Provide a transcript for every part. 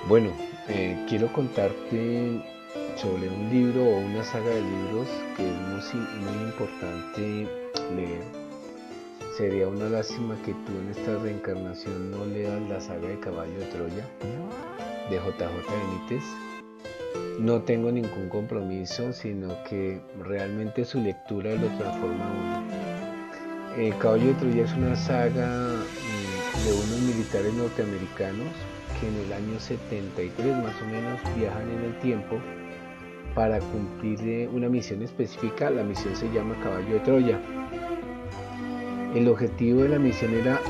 Bueno, quiero contarte sobre un libro o una saga de libros que es muy importante leer. Sería una lástima que tú en esta reencarnación no leas la saga de Caballo de Troya de JJ Benítez. No tengo ningún compromiso, sino que realmente su lectura lo transforma a uno. Caballo de Troya es una saga de unos militares norteamericanos que en el año 73 más o menos viajan en el tiempo para cumplir una misión específica. La misión se llama Caballo de Troya. El objetivo de la misión era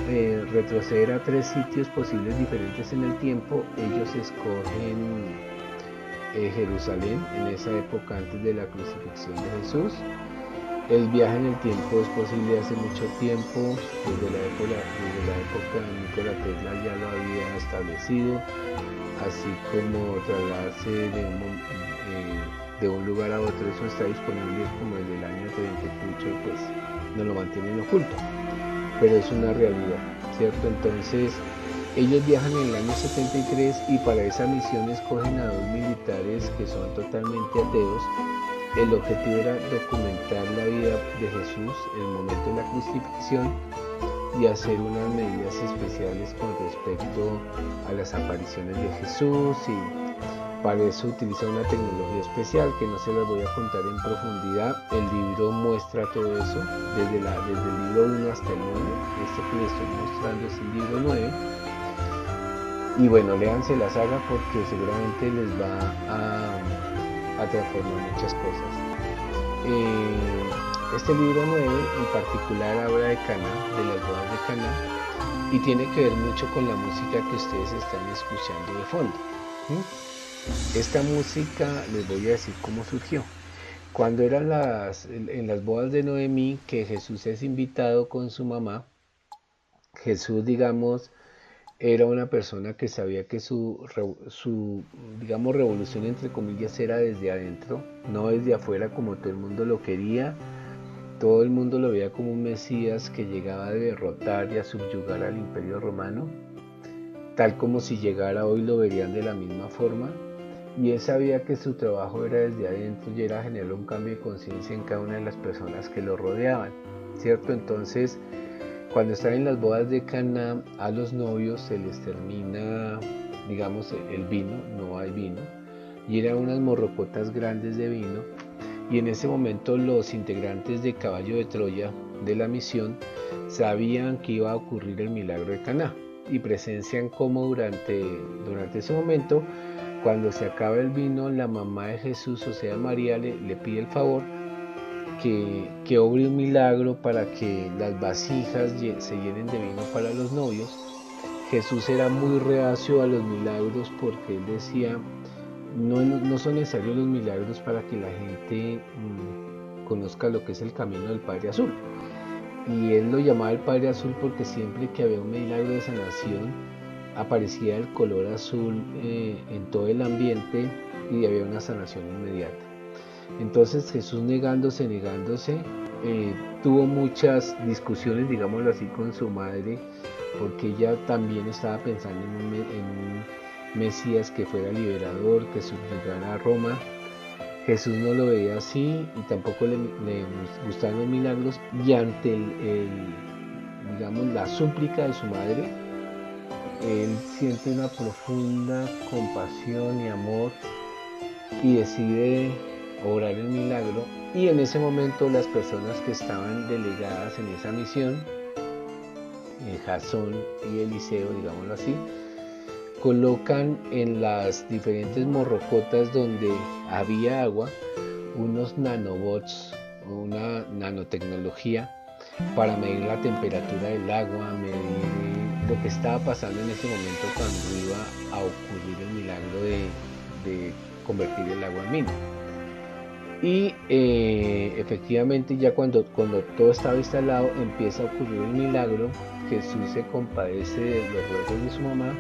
retroceder a tres sitios posibles diferentes en el tiempo. Ellos escogen Jerusalén en esa época antes de la crucifixión de Jesús. El viaje en el tiempo es posible hace mucho tiempo, desde la época de Nikola Tesla ya lo había establecido, así como trasladarse de un lugar a otro. Eso está disponible como desde el año 30 y mucho, pues no lo mantienen oculto, pero es una realidad, ¿cierto? Entonces ellos viajan en el año 73 y para esa misión escogen a dos militares que son totalmente ateos. El objetivo era documentar la vida de Jesús, el momento de la crucifixión, y hacer unas medidas especiales con respecto a las apariciones de Jesús, y para eso utiliza una tecnología especial que no se las voy a contar en profundidad. El libro muestra todo eso, desde el libro 1 hasta el 9. Este que les estoy mostrando es el libro 9. Y bueno, léanse la saga porque seguramente les va a transformar muchas cosas. Este libro 9 en particular habla de Caná, de las bodas de Caná, y tiene que ver mucho con la música que ustedes están escuchando de fondo. Esta música les voy a decir cómo surgió. Cuando eran en las bodas de Noemí, que Jesús es invitado con su mamá. Jesús, digamos, era una persona que sabía que su, digamos, revolución entre comillas era desde adentro, no desde afuera como todo el mundo lo quería. Todo el mundo lo veía como un Mesías que llegaba a derrotar y a subyugar al Imperio Romano, tal como si llegara hoy lo verían de la misma forma. Y él sabía que su trabajo era desde adentro y era generar un cambio de conciencia en cada una de las personas que lo rodeaban, ¿cierto? Entonces, cuando están en las bodas de Caná, a los novios se les termina, digamos, el vino, no hay vino, y eran unas morrocotas grandes de vino. Y en ese momento los integrantes de Caballo de Troya de la misión sabían que iba a ocurrir el milagro de Caná y presencian cómo durante ese momento, cuando se acaba el vino, la mamá de Jesús, o sea María, le pide el favor que obre un milagro para que las vasijas se llenen de vino para los novios. Jesús era muy reacio a los milagros porque él decía, no son necesarios los milagros para que la gente conozca lo que es el camino del Padre Azul. Y él lo llamaba el Padre Azul porque siempre que había un milagro de sanación aparecía el color azul en todo el ambiente y había una sanación inmediata. Entonces Jesús negándose, tuvo muchas discusiones, digámoslo así, con su madre, porque ella también estaba pensando en un Mesías que fuera liberador, que subyugara a Roma. Jesús no lo veía así y tampoco le gustaban los milagros, y ante digamos, la súplica de su madre, él siente una profunda compasión y amor y decide obrar el milagro. Y en ese momento las personas que estaban delegadas en esa misión, Jasón y Eliseo, digámoslo así, colocan en las diferentes morrocotas donde había agua unos nanobots o una nanotecnología para medir la temperatura del agua, medir lo que estaba pasando en ese momento cuando iba a ocurrir el milagro de convertir el agua en vino. Y efectivamente ya cuando todo estaba instalado empieza a ocurrir el milagro. Jesús se compadece de los ruegos de su mamá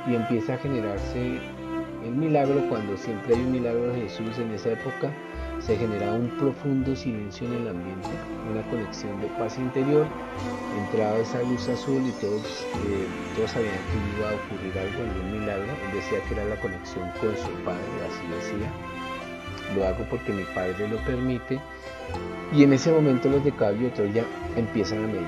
y empieza a generarse el milagro. Cuando siempre hay un milagro de Jesús en esa época, se generaba un profundo silencio en el ambiente, una conexión de paz interior. Entraba esa luz azul y todos sabían que iba a ocurrir algún milagro. Él decía que era la conexión con su padre, así decía. Lo hago porque mi padre lo permite. Y en ese momento los de Caballo de Troya empiezan a medir.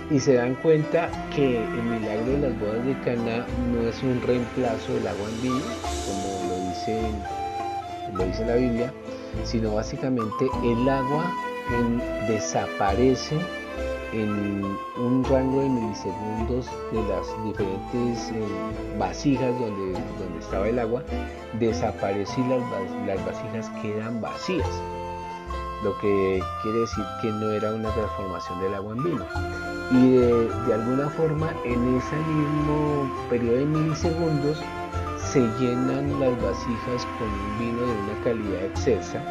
Y se dan cuenta que el milagro de las bodas de Caná no es un reemplazo del agua en vino, como lo dice la Biblia, sino básicamente el agua desaparece en un rango de milisegundos de las diferentes vasijas donde estaba el agua, desaparece y las vasijas quedan vacías, lo que quiere decir que no era una transformación del agua en vino. Y de alguna forma en ese mismo periodo de milisegundos se llenan las vasijas con un vino de una calidad excelsa,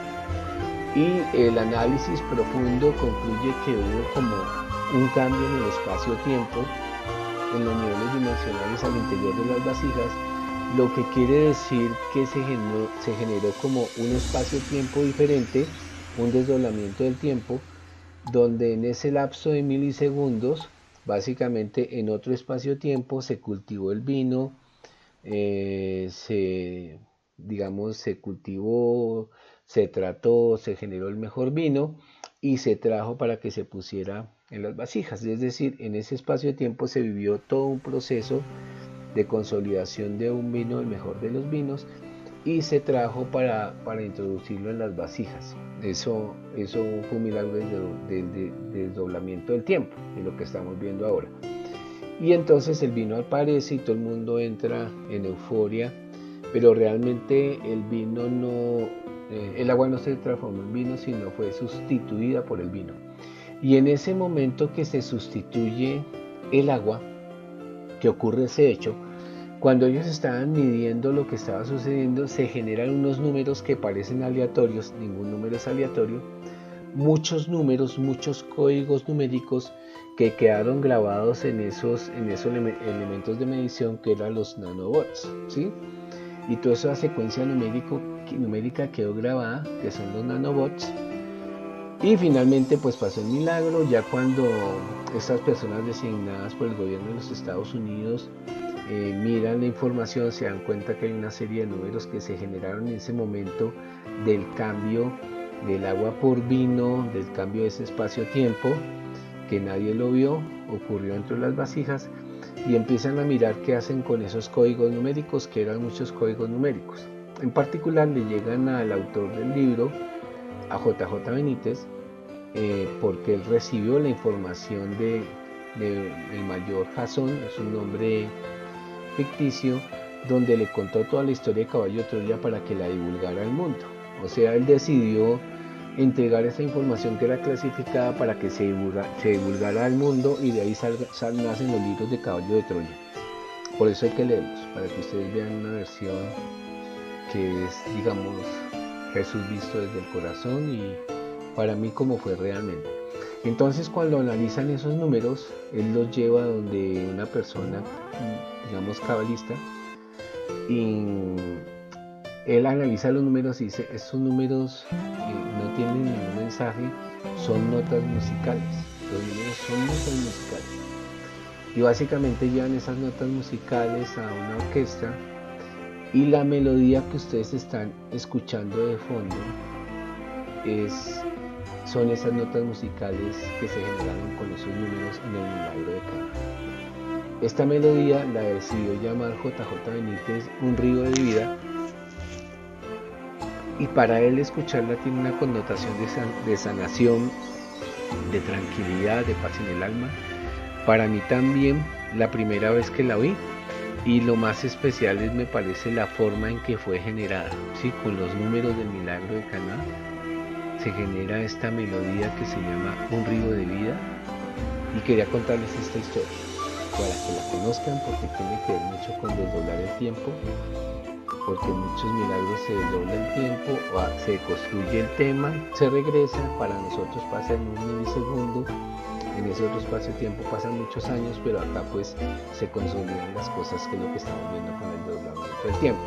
y el análisis profundo concluye que hubo como un cambio en el espacio-tiempo, en los niveles dimensionales al interior de las vasijas, lo que quiere decir que se generó como un espacio-tiempo diferente, un desdoblamiento del tiempo, donde en ese lapso de milisegundos, básicamente en otro espacio-tiempo, se cultivó el vino, se cultivó, se trató, se generó el mejor vino y se trajo para que se pusiera en las vasijas. Es decir, en ese espacio-tiempo se vivió todo un proceso de consolidación de un vino, el mejor de los vinos, y se trajo para introducirlo en las vasijas. Eso fue un milagro del desdoblamiento del tiempo, de lo que estamos viendo ahora. Y entonces el vino aparece y todo el mundo entra en euforia, pero realmente el agua no se transformó en vino, sino fue sustituida por el vino. Y en ese momento que se sustituye el agua, que ocurre ese hecho, cuando ellos estaban midiendo lo que estaba sucediendo, se generan unos números que parecen aleatorios, ningún número es aleatorio, muchos números, muchos códigos numéricos que quedaron grabados en esos elementos de medición que eran los nanobots, ¿sí? Y toda esa secuencia numérica quedó grabada, que son los nanobots. Y finalmente pues pasó el milagro, ya cuando estas personas designadas por el gobierno de los Estados Unidos miran la información, se dan cuenta que hay una serie de números que se generaron en ese momento del cambio del agua por vino, del cambio de ese espacio-tiempo, que nadie lo vio, ocurrió entre las vasijas, y empiezan a mirar qué hacen con esos códigos numéricos, que eran muchos códigos numéricos. En particular le llegan al autor del libro, a JJ Benítez, porque él recibió la información del mayor Jasón, es un nombre ficticio, donde le contó toda la historia de Caballo de Troya para que la divulgara al mundo. O sea, él decidió entregar esa información que era clasificada para que se divulgara al mundo, y de ahí nacen los libros de Caballo de Troya. Por eso hay que leerlos, para que ustedes vean una versión que es, digamos, Jesús visto desde el corazón, y para mí como fue realmente. Entonces, cuando analizan esos números, él los lleva donde una persona, digamos, cabalista, y él analiza los números y dice: estos números no tienen ningún mensaje, son notas musicales. Los números son notas musicales. Y básicamente llevan esas notas musicales a una orquesta, y la melodía que ustedes están escuchando de fondo son esas notas musicales que se generaron con esos números en el milagro de Caná. Esta melodía la decidió llamar JJ Benítez un río de vida, y para él escucharla tiene una connotación de sanación, de tranquilidad, de paz en el alma. Para mí también, la primera vez que la oí, y lo más especial es, me parece, la forma en que fue generada, ¿sí? Con los números del milagro de Caná se genera esta melodía que se llama Un río de vida, y quería contarles esta historia para que la conozcan, porque tiene que ver mucho con desdoblar el tiempo, porque muchos milagros se desdobla el tiempo, se construye el tema, se regresa, para nosotros pasa en un milisegundo, en ese otro espacio-tiempo pasan muchos años, pero acá pues se consolidan las cosas, que es lo que estamos viendo con el desdoblamiento del tiempo.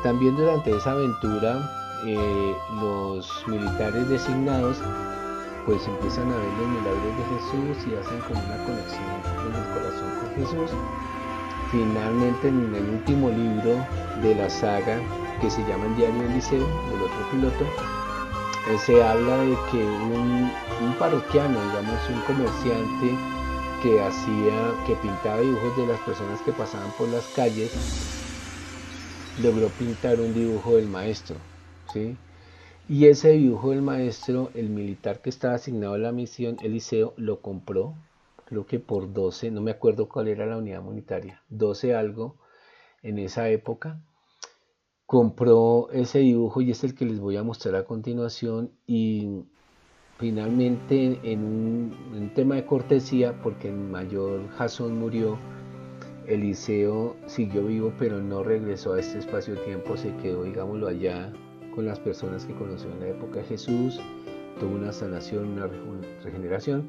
También durante esa aventura los militares designados pues empiezan a ver los milagros de Jesús y hacen como una conexión en el corazón con Jesús. Finalmente, en el último libro de la saga, que se llama El diario de Eliseo, del otro piloto, se habla de que un parroquiano, digamos un comerciante que pintaba dibujos de las personas que pasaban por las calles, logró pintar un dibujo del maestro, ¿sí? Y ese dibujo del maestro, el militar que estaba asignado a la misión, Eliseo, lo compró, creo que por 12, no me acuerdo cuál era la unidad monetaria, 12 algo en esa época. Compró ese dibujo y es el que les voy a mostrar a continuación. Y finalmente, en un tema de cortesía, porque el mayor Jasón murió, Eliseo siguió vivo, pero no regresó a este espacio-tiempo, se quedó, digámoslo, allá con las personas que conoció en la época de Jesús, tuvo una sanación, una regeneración,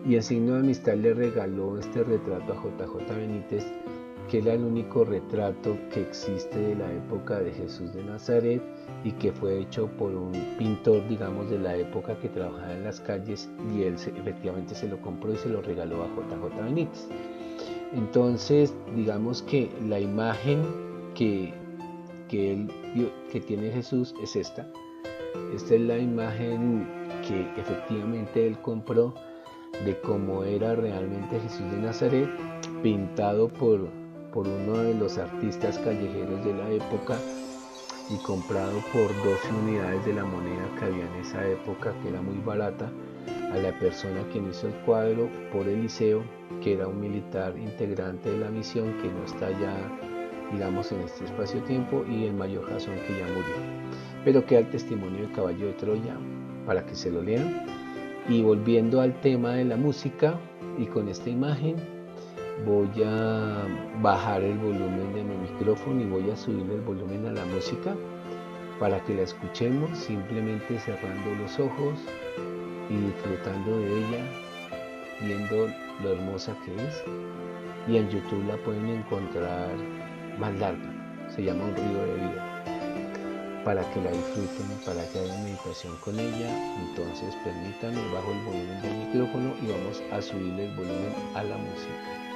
y en signo de amistad le regaló este retrato a JJ Benítez, que era el único retrato que existe de la época de Jesús de Nazaret y que fue hecho por un pintor, digamos, de la época que trabajaba en las calles, y él efectivamente se lo compró y se lo regaló a JJ Benítez. Entonces, digamos que la imagen que tiene Jesús es esta. Esta es la imagen que efectivamente él compró de cómo era realmente Jesús de Nazaret, pintado por uno de los artistas callejeros de la época y comprado por 12 unidades de la moneda que había en esa época, que era muy barata, a la persona quien hizo el cuadro por Eliseo, que era un militar integrante de la misión que no está ya, digamos, en este espacio-tiempo, y el mayor Jasón, que ya murió, pero queda el testimonio del caballo de Troya para que se lo lean. Y volviendo al tema de la música, y con esta imagen voy a bajar el volumen de mi micrófono y voy a subir el volumen a la música para que la escuchemos, simplemente cerrando los ojos y disfrutando de ella, viendo lo hermosa que es. Y en YouTube la pueden encontrar más larga, se llama Un río de vida, para que la disfruten, para que hagan meditación con ella. Entonces permítanme, bajo el volumen del micrófono y vamos a subirle el volumen a la música.